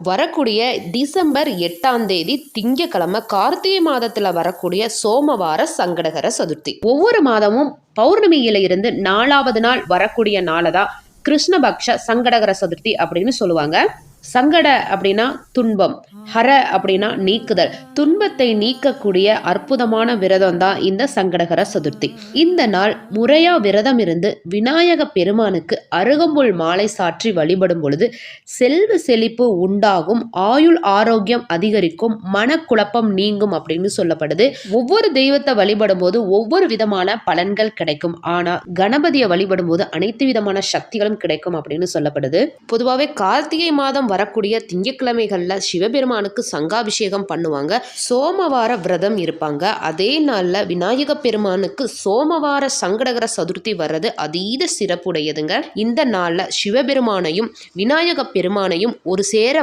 வரக்கூடிய டிசம்பர் 8ஆம் தேதி திங்கக்கிழமை கார்த்திகை மாதத்தில் வரக்கூடிய சோமவார சங்கடகர சதுர்த்தி. ஒவ்வொரு மாதமும் பௌர்ணமியில இருந்து 4வது நாள் வரக்கூடிய நாளை தான் கிருஷ்ணபக்ஷ சங்கடகர சதுர்த்தி அப்படின்னு சொல்லுவாங்க. சங்கட அப்படின்னா துன்பம், ஹர அப்படின்னா நீக்குதல், துன்பத்தை நீக்கக்கூடிய அற்புதமான விரதம் தான் இந்த சங்கடகர சதுர்த்தி. இந்த நாள் முறையா விரதம் இருந்து விநாயக பெருமானுக்கு அருகம்புல் மாலை சாற்றி வழிபடும் பொழுது செல்வ செழிப்பு உண்டாகும், ஆயுள் ஆரோக்கியம் அதிகரிக்கும், மனக்குழப்பம் நீங்கும் அப்படின்னு சொல்லப்படுது. ஒவ்வொரு தெய்வத்தை வழிபடும் போது ஒவ்வொரு விதமான பலன்கள் கிடைக்கும். ஆனா கணபதியை வழிபடும் போது அனைத்து விதமான சக்திகளும் கிடைக்கும் அப்படின்னு சொல்லப்படுது. பொதுவாகவே கார்த்திகை மாதம் வரக்கூடிய திங்கட்கிழமைகள்ல சிவபெருமானுக்கு சங்காபிஷேகம் பண்ணுவாங்க, சோமவார விரதம் இருப்பாங்க. அதே நாள்ல விநாயக பெருமானுக்கு சோமவார சங்கடகர சதுர்த்தி வர்றது அதீத சிறப்புடையதுங்க. இந்த நாள்ல சிவபெருமானையும் விநாயக பெருமானையும் ஒரு சேர